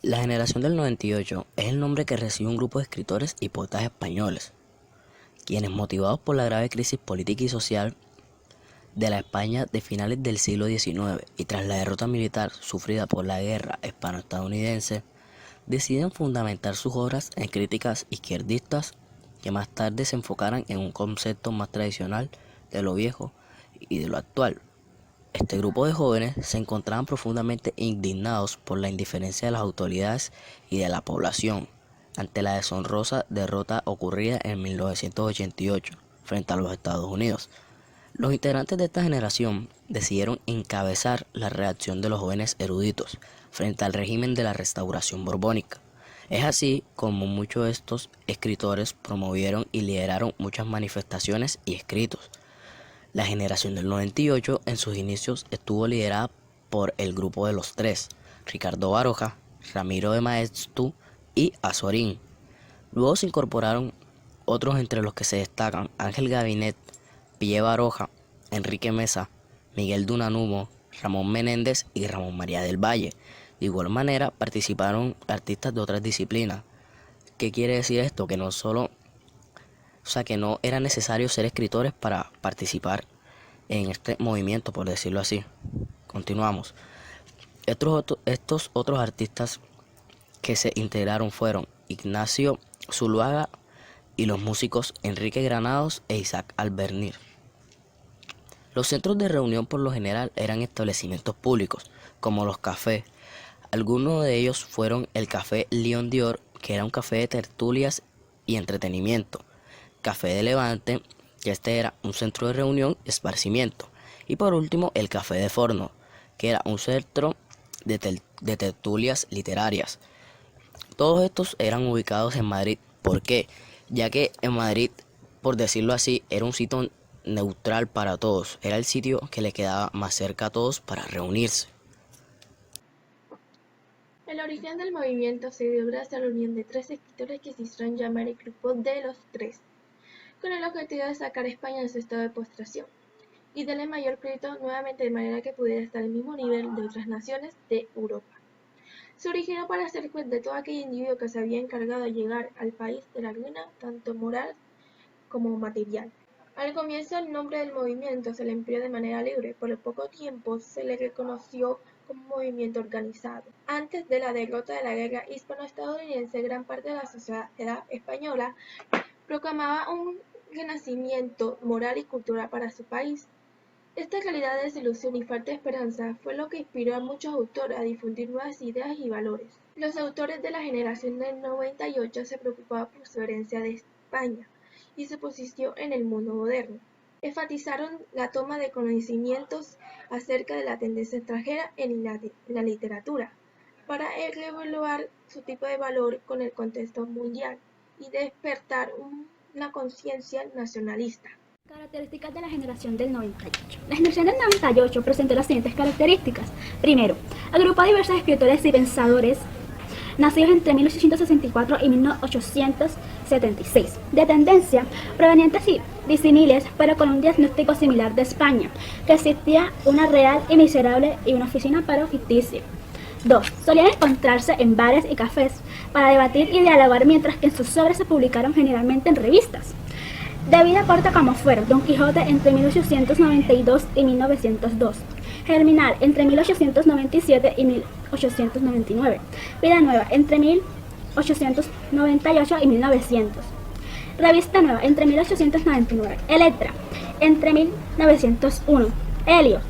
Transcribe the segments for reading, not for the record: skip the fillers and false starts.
La generación del 98 es el nombre que recibe un grupo de escritores y poetas españoles, quienes, motivados por la grave crisis política y social de la España de finales del siglo XIX y tras la derrota militar sufrida por la guerra hispano-estadounidense, deciden fundamentar sus obras en críticas izquierdistas que más tarde se enfocaran en un concepto más tradicional de lo viejo y de lo actual. Este grupo de jóvenes se encontraban profundamente indignados por la indiferencia de las autoridades y de la población ante la deshonrosa derrota ocurrida en 1988 frente a los Estados Unidos. Los integrantes de esta generación decidieron encabezar la reacción de los jóvenes eruditos frente al régimen de la Restauración borbónica. Es así como muchos de estos escritores promovieron y lideraron muchas manifestaciones y escritos. La generación del 98 en sus inicios estuvo liderada por el grupo de los tres, Ricardo Baroja, Ramiro de Maeztu y Azorín. Luego se incorporaron otros entre los que se destacan Ángel Gabinet, Pille Baroja, Enrique Mesa, Miguel Dunanumo, Ramón Menéndez y Ramón María del Valle. De igual manera participaron artistas de otras disciplinas. ¿Qué quiere decir esto? Que no era necesario ser escritores para participar en este movimiento, por decirlo así. Continuamos. Estos otros artistas que se integraron fueron Ignacio Zuluaga y los músicos Enrique Granados e Isaac Albernir. Los centros de reunión por lo general eran establecimientos públicos, como los cafés. Algunos de ellos fueron el Café León Dior, que era un café de tertulias y entretenimiento, Café de Levante, que este era un centro de reunión y esparcimiento, y por último el Café de Forno, que era un centro de tertulias literarias. Todos estos eran ubicados en Madrid. ¿Por qué? Ya que en Madrid, por decirlo así, era un sitio neutral para todos, era el sitio que le quedaba más cerca a todos para reunirse. El origen del movimiento se dio gracias a la unión de tres escritores que se hicieron llamar el Grupo de los Tres, con el objetivo de sacar a España de su estado de postración y darle mayor crédito nuevamente de manera que pudiera estar al mismo nivel de otras naciones de Europa. Se originó para hacer juez de todo aquel individuo que se había encargado de llegar al país de la ruina tanto moral como material. Al comienzo el nombre del movimiento se le empleó de manera libre, por poco tiempo se le reconoció como un movimiento organizado. Antes de la derrota de la guerra hispano-estadounidense, gran parte de la sociedad española proclamaba un renacimiento moral y cultural para su país. Esta calidad de desilusión y falta de esperanza fue lo que inspiró a muchos autores a difundir nuevas ideas y valores. Los autores de la generación del 98 se preocupaban por su herencia de España y su posición en el mundo moderno. Enfatizaron la toma de conocimientos acerca de la tendencia extranjera en la literatura, para reevaluar su tipo de valor con el contexto mundial y despertar una conciencia nacionalista. Características de la generación del 98. La generación del 98 presentó las siguientes características. Primero, agrupó a diversos escritores y pensadores nacidos entre 1864 y 1876, de tendencia provenientes y disímiles, pero con un diagnóstico similar de España, que existía una real y miserable y una oficina pero ficticia. 2. Solían encontrarse en bares y cafés para debatir y dialogar, mientras que en sus obras se publicaron generalmente en revistas. De vida corta como fueron Don Quijote entre 1892 y 1902, Germinal entre 1897 y 1899, Vida Nueva entre 1898 y 1900, Revista Nueva entre 1899, Electra entre 1901, Helios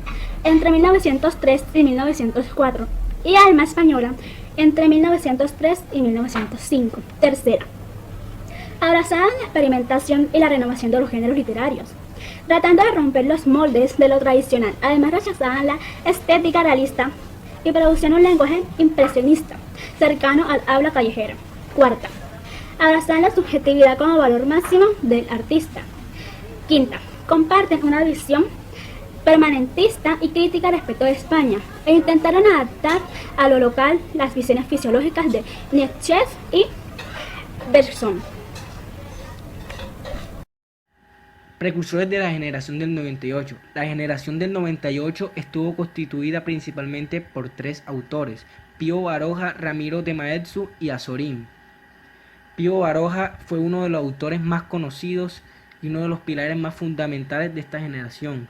entre 1903 y 1904 y Alma Española entre 1903 y 1905. Tercera, abrazaban la experimentación y la renovación de los géneros literarios, tratando de romper los moldes de lo tradicional. Además rechazaban la estética realista y producían un lenguaje impresionista, cercano al habla callejera. Cuarta, abrazaban la subjetividad como valor máximo del artista. Quinta, comparten una visión permanentista y crítica respecto de España, e intentaron adaptar a lo local las visiones fisiológicas de Nietzsche y Bergson. Precursores de la generación del 98. La generación del 98 estuvo constituida principalmente por tres autores: Pío Baroja, Ramiro de Maeztu y Azorín. Pío Baroja fue uno de los autores más conocidos y uno de los pilares más fundamentales de esta generación.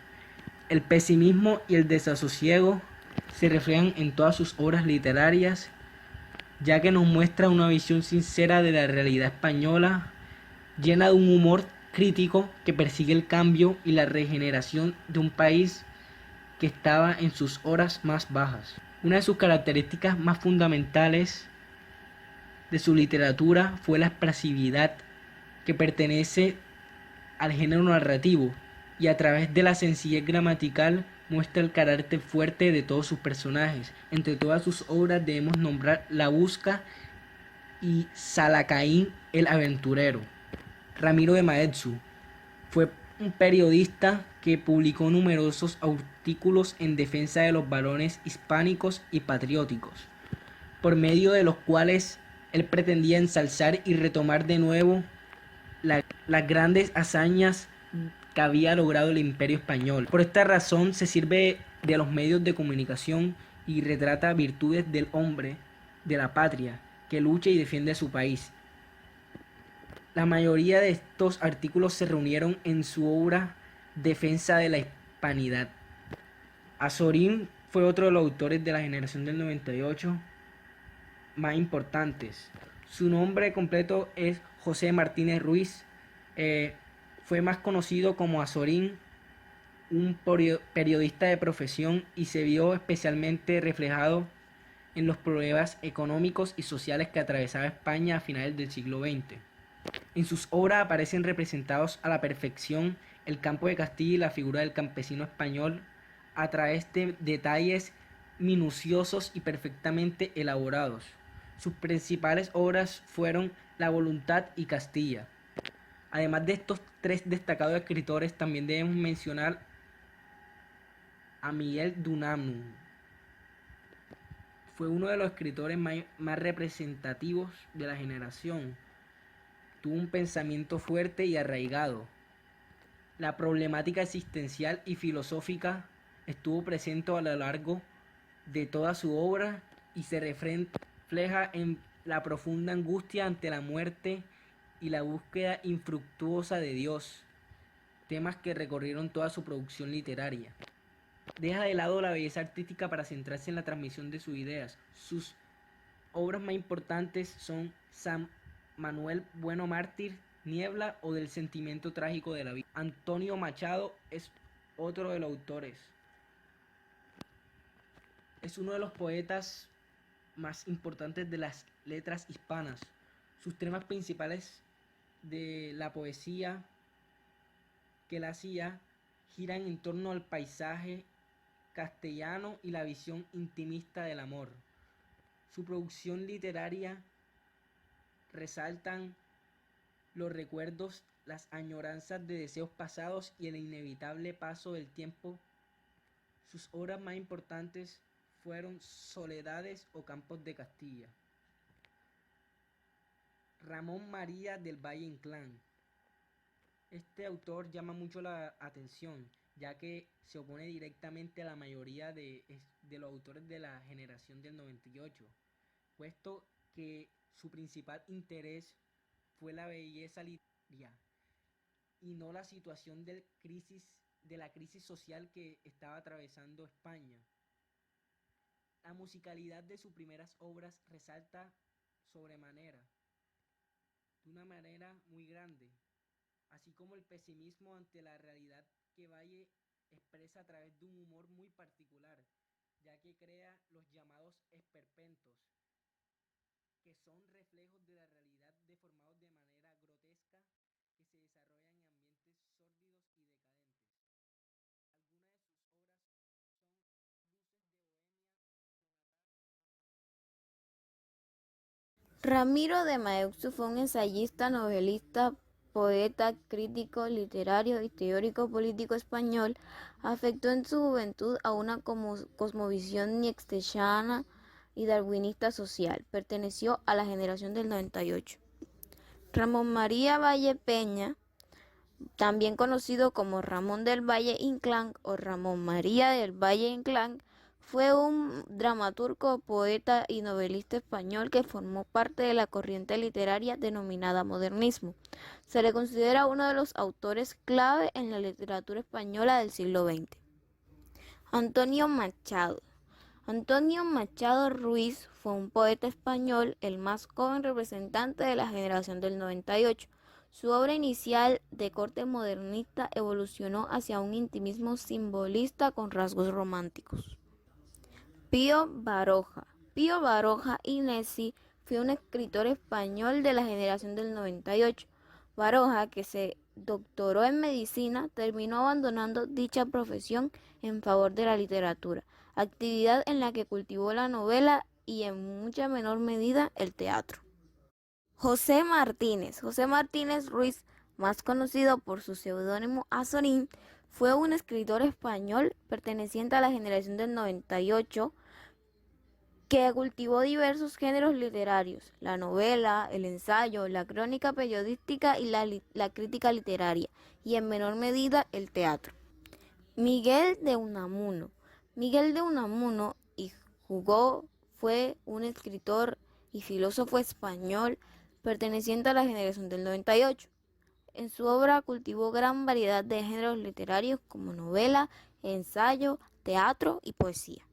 El pesimismo y el desasosiego se reflejan en todas sus obras literarias, ya que nos muestra una visión sincera de la realidad española, llena de un humor crítico que persigue el cambio y la regeneración de un país que estaba en sus horas más bajas. Una de sus características más fundamentales de su literatura fue la expresividad, que pertenece al género narrativo, y a través de la sencillez gramatical muestra el carácter fuerte de todos sus personajes. Entre todas sus obras debemos nombrar La Busca y Salacaín el Aventurero. Ramiro de Maeztu fue un periodista que publicó numerosos artículos en defensa de los valores hispánicos y patrióticos, por medio de los cuales él pretendía ensalzar y retomar de nuevo las grandes hazañas que había logrado el Imperio Español. Por esta razón se sirve de los medios de comunicación y retrata virtudes del hombre, de la patria, que lucha y defiende su país. La mayoría de estos artículos se reunieron en su obra Defensa de la Hispanidad. Azorín fue otro de los autores de la generación del 98 más importantes. Su nombre completo es José Martínez Ruiz. Fue más conocido como Azorín, un periodista de profesión, y se vio especialmente reflejado en los problemas económicos y sociales que atravesaba España a finales del siglo XX. En sus obras aparecen representados a la perfección el campo de Castilla y la figura del campesino español a través de detalles minuciosos y perfectamente elaborados. Sus principales obras fueron La Voluntad y Castilla. Además de estos tres destacados escritores, también debemos mencionar a Miguel de Unamuno. Fue uno de los escritores más representativos de la generación. Tuvo un pensamiento fuerte y arraigado. La problemática existencial y filosófica estuvo presente a lo largo de toda su obra y se refleja en la profunda angustia ante la muerte y la búsqueda infructuosa de Dios, temas que recorrieron toda su producción literaria. Deja de lado la belleza artística para centrarse en la transmisión de sus ideas. Sus obras más importantes son San Manuel Bueno Mártir, Niebla o Del sentimiento trágico de la vida. Antonio Machado es otro de los autores. Es uno de los poetas más importantes de las letras hispanas. Sus temas principales de la poesía que él hacía giran en torno al paisaje castellano y la visión intimista del amor. Su producción literaria resaltan los recuerdos, las añoranzas de deseos pasados y el inevitable paso del tiempo. Sus obras más importantes fueron Soledades o Campos de Castilla. Ramón María del Valle Inclán. Este autor llama mucho la atención, ya que se opone directamente a la mayoría de los autores de la generación del 98, puesto que su principal interés fue la belleza literaria y no la situación de la crisis social que estaba atravesando España. La musicalidad de sus primeras obras resalta sobremanera, de una manera muy grande, así como el pesimismo ante la realidad que Valle expresa a través de un humor muy particular, ya que crea los llamados esperpentos, que son reflejos de la realidad deformados de manera grotesca, que se desarrollan en ambientes sórdidos y decadentes. Algunas de sus obras son Luces de Bohemia, Ramiro de Maeztu fue un ensayista, novelista, poeta, crítico literario y teórico político español. Afectó en su juventud a una cosmovisión nietzscheana y darwinista social. Perteneció a la generación del 98. Ramón María Valle Peña, también conocido como Ramón del Valle Inclán o Ramón María del Valle Inclán, Fue un dramaturgo, poeta y novelista español que formó parte de la corriente literaria denominada modernismo. Se le considera uno de los autores clave en la literatura española del siglo XX. Antonio Machado. Antonio Machado Ruiz fue un poeta español, el más joven representante de la generación del 98. Su obra inicial, de corte modernista, evolucionó hacia un intimismo simbolista con rasgos románticos. Pío Baroja. Pío Baroja y Nesi fue un escritor español de la generación del 98. Baroja, que se doctoró en medicina, terminó abandonando dicha profesión en favor de la literatura, actividad en la que cultivó la novela y en mucha menor medida el teatro. José Martínez. José Martínez Ruiz, más conocido por su seudónimo Azorín, fue un escritor español perteneciente a la generación del 98 que cultivó diversos géneros literarios: la novela, el ensayo, la crónica periodística y la crítica literaria, y en menor medida el teatro. Miguel de Unamuno. Miguel de Unamuno fue un escritor y filósofo español perteneciente a la generación del 98. En su obra cultivó gran variedad de géneros literarios como novela, ensayo, teatro y poesía.